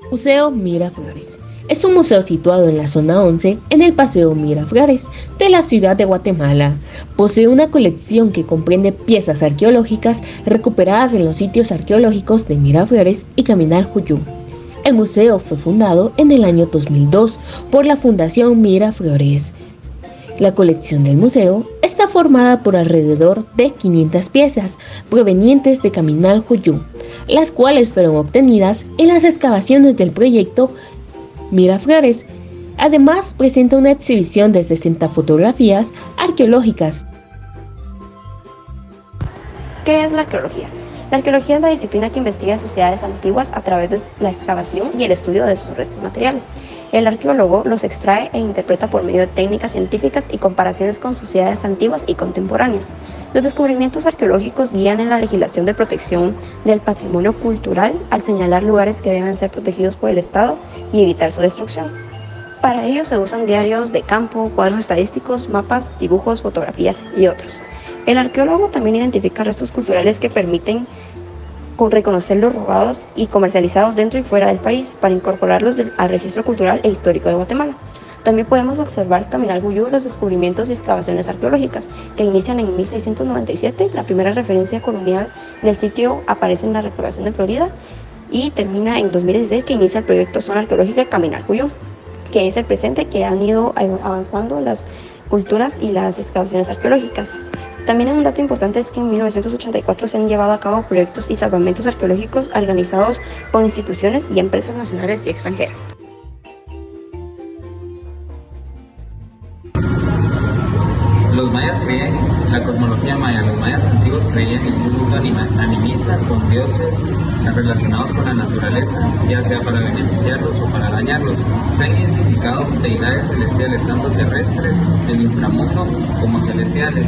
Museo Miraflores. Es un museo situado en la zona 11, en el Paseo Miraflores, de la ciudad de Guatemala. Posee una colección que comprende piezas arqueológicas recuperadas en los sitios arqueológicos de Miraflores y Caminal-Juyú. El museo fue fundado en el año 2002 por la Fundación Miraflores. La colección del museo está formada por alrededor de 500 piezas provenientes de Caminal-Juyú, las cuales fueron obtenidas en las excavaciones del proyecto Miraflores. Además, presenta una exhibición de 60 fotografías arqueológicas. ¿Qué es la arqueología? La arqueología es la disciplina que investiga sociedades antiguas a través de la excavación y el estudio de sus restos materiales. El arqueólogo los extrae e interpreta por medio de técnicas científicas y comparaciones con sociedades antiguas y contemporáneas. Los descubrimientos arqueológicos guían en la legislación de protección del patrimonio cultural al señalar lugares que deben ser protegidos por el Estado y evitar su destrucción. Para ello se usan diarios de campo, cuadros estadísticos, mapas, dibujos, fotografías y otros. El arqueólogo también identifica restos culturales que permiten reconocer los robados y comercializados dentro y fuera del país para incorporarlos al registro cultural e histórico de Guatemala. También podemos observar Caminal-Juyú los descubrimientos y excavaciones arqueológicas que inician en 1697. La primera referencia colonial del sitio aparece en la Repoblación de Florida y termina en 2016, que inicia el proyecto Zona Arqueológica Caminal-Juyú, que es el presente, que han ido avanzando las culturas y las excavaciones arqueológicas. También un dato importante es que en 1984 se han llevado a cabo proyectos y salvamentos arqueológicos organizados por instituciones y empresas nacionales y extranjeras. Los mayas creían en la cosmología maya. Los mayas antiguos creían en un mundo animista con dioses relacionados con la naturaleza, ya sea para beneficiarlos o para dañarlos. Se han identificado deidades celestiales, tanto terrestres del inframundo como celestiales,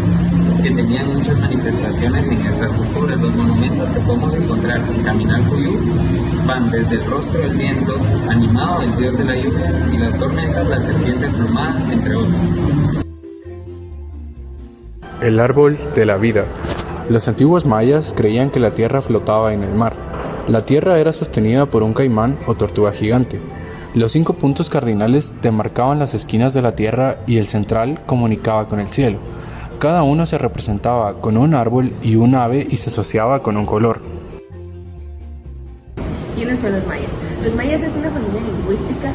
que tenían muchas manifestaciones en estas culturas. Los monumentos que podemos encontrar en Caminal-Juyú van desde el rostro del viento, animado del dios de la lluvia, y las tormentas, la serpiente emplumada, entre otras. El árbol de la vida. Los antiguos mayas creían que la tierra flotaba en el mar. La tierra era sostenida por un caimán o tortuga gigante. Los 5 puntos cardinales demarcaban las esquinas de la tierra y el central comunicaba con el cielo. Cada uno se representaba con un árbol y un ave y se asociaba con un color. ¿Quiénes son los mayas? Los mayas es una familia lingüística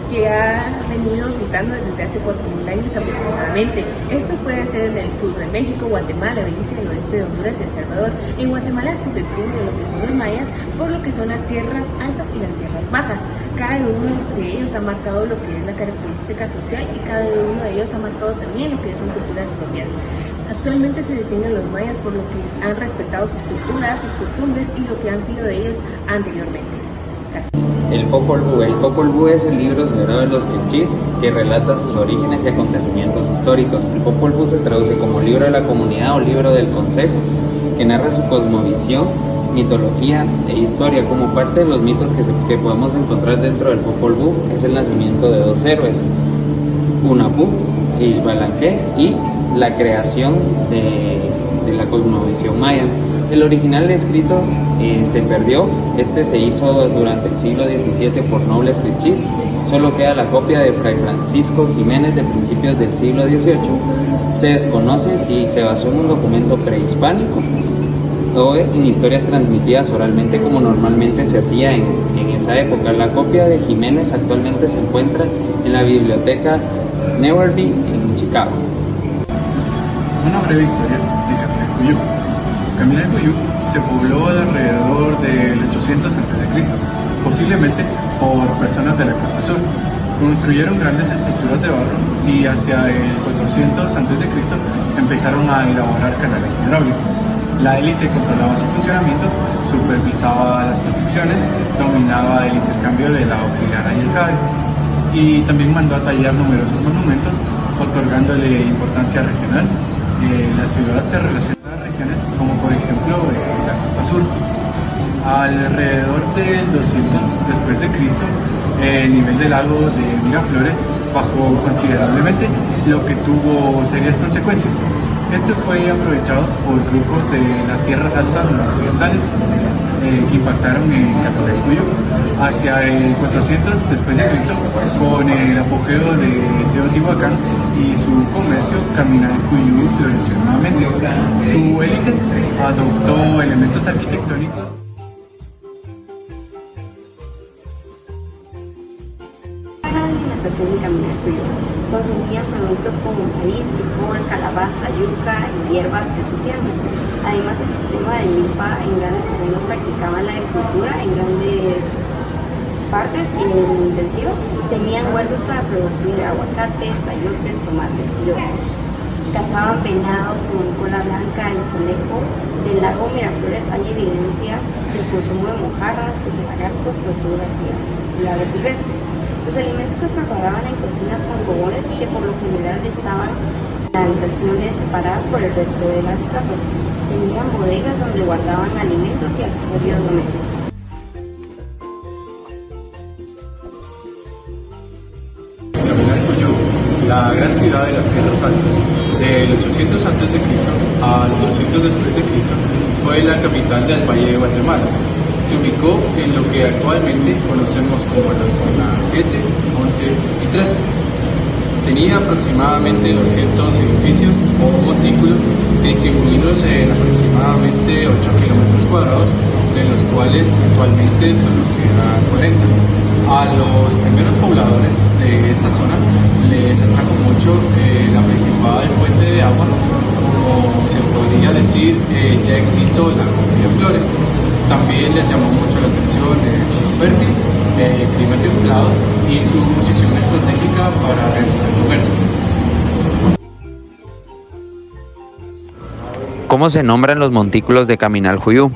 que ha venido habitando desde hace 4.000 años aproximadamente. Esto puede ser en el sur de México, Guatemala, Belice, el oeste de Honduras y El Salvador. En Guatemala se extiende lo que son los mayas por lo que son las tierras altas y las tierras bajas. Cada uno de ellos ha marcado lo que es la característica social y cada uno de ellos ha marcado también lo que son culturas propias. Actualmente se distinguen los mayas por lo que han respetado sus culturas, sus costumbres y lo que han sido de ellos anteriormente. El Popol Vuh. El Popol Vuh es el libro sagrado de los quechís que relata sus orígenes y acontecimientos históricos. El Popol Vuh se traduce como libro de la comunidad o libro del consejo, que narra su cosmovisión, mitología e historia. Como parte de los mitos que podemos encontrar dentro del Popol Vuh es el nacimiento de 2 héroes, Hunahpu e Xbalanque, y la creación de la cosmovisión maya. El original escrito se perdió. Este se hizo durante el siglo XVII por nobles quechís. Solo queda la copia de Fray Francisco Jiménez de principios del siglo XVIII. Se desconoce si se basó en un documento prehispánico o en historias transmitidas oralmente como normalmente se hacía en esa época. La copia de Jiménez actualmente se encuentra en la biblioteca Neverby en Chicago. Una breve historia de Caminal-Juyú. Caminal-Juyú se pobló alrededor del 800 a.C., posiblemente por personas de la costa sur. Construyeron grandes estructuras de barro y hacia el 400 a.C. empezaron a elaborar canales hidráulicos. La élite controlaba su funcionamiento, supervisaba las construcciones, dominaba el intercambio de la obsidiana y el jade, y también mandó a tallar numerosos monumentos, otorgándole importancia regional. La ciudad se relaciona a regiones como por ejemplo la costa sur. Alrededor del 200 después de Cristo, el nivel del lago de Miraflores bajó considerablemente, lo que tuvo serias consecuencias. Esto fue aprovechado por grupos de las tierras altas noroccidentales. que impactaron en Catolcuyo hacia el 400 después de Cristo, con el apogeo de Teotihuacán y su comercio, Caminalcuyú floreció nuevamente. Su élite adoptó elementos arquitectónicos. La alimentación en Caminalcuyú consumían productos como maíz, frijol, calabaza, yuca y hierbas de sus sierras. Además del sistema de milpa, en grandes terrenos practicaban la agricultura en grandes partes y en intensivo. Tenían huertos para producir aguacates, ayotes, tomates y otros. Cazaban venado con cola blanca y conejo. Del lago Miraflores hay evidencia del consumo de mojarras, lagartos, tortugas y aves silvestres. Los alimentos se preparaban en cocinas con fogones que por lo general estaban en habitaciones separadas por el resto de las casas. Tenían bodegas donde guardaban alimentos y accesorios domésticos. Caminalcuyú, la gran ciudad de las tierras altas, del 800 a.C. al 800 después de Cristo, fue la capital del Valle de Guatemala. Se ubicó en lo que actualmente conocemos como la zona 7, 11 y 13. Tenía aproximadamente 200 edificios o montículos distribuidos en aproximadamente 8 kilómetros cuadrados, de los cuales actualmente solo quedan 40. A los primeros pobladores de esta zona les atrajo mucho la principal fuente de agua, como se podría decir ya extinto lago Miraflores. También les llamó mucho la atención el suelo fértil, el clima templado y su posición estratégica para realizar comercio. ¿Cómo se nombran los montículos de Caminalcuyú?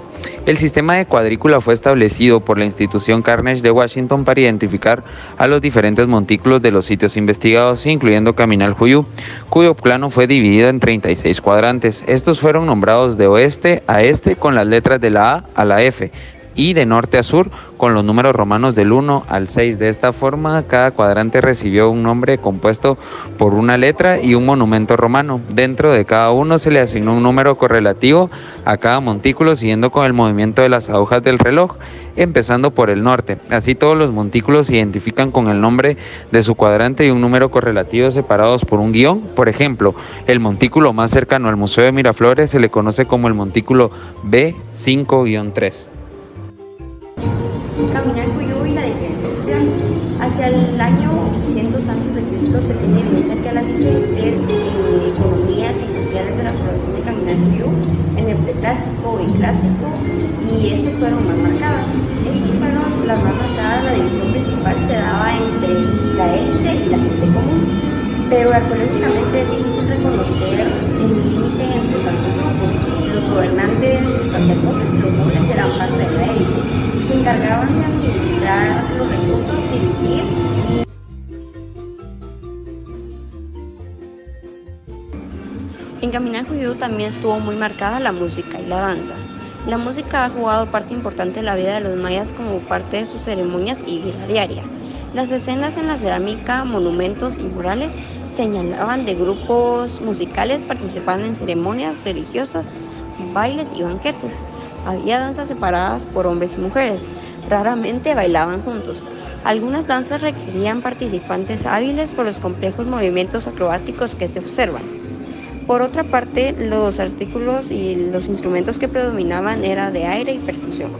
El sistema de cuadrícula fue establecido por la institución Carnegie de Washington para identificar a los diferentes montículos de los sitios investigados, incluyendo Caminalcuyú, cuyo plano fue dividido en 36 cuadrantes. Estos fueron nombrados de oeste a este con las letras de la A a la F y de norte a sur con los números romanos del 1 al 6. De esta forma, cada cuadrante recibió un nombre compuesto por una letra y un monumento romano. Dentro de cada uno se le asignó un número correlativo a cada montículo siguiendo con el movimiento de las agujas del reloj, empezando por el norte. Así todos los montículos se identifican con el nombre de su cuadrante y un número correlativo separados por un guión. Por ejemplo, el montículo más cercano al Museo de Miraflores se le conoce como el montículo B5-3. Caminalcuyú y la diferencia social. Hacia el año 800 a.C. se tiene evidencia que las diferentes economías y sociales de la población de Caminalcuyú en el preclásico y clásico, y estas fueron más marcadas. Estas fueron las más marcadas. La división principal se daba entre la élite y la gente común, pero arqueológicamente es difícil reconocer el límite entre tantos grupos. Los gobernantes, sacerdotes y los nobles eran parte de la élite. Se encargaban de administrar los recursos, dirigir y... En Caminalcuyú también estuvo muy marcada la música y la danza. La música ha jugado parte importante en la vida de los mayas como parte de sus ceremonias y vida diaria. Las escenas en la cerámica, monumentos y murales señalaban de grupos musicales participaban en ceremonias religiosas, bailes y banquetes. Había danzas separadas por hombres y mujeres, raramente bailaban juntos. Algunas danzas requerían participantes hábiles por los complejos movimientos acrobáticos que se observan. Por otra parte, los artículos y los instrumentos que predominaban eran de aire y percusión.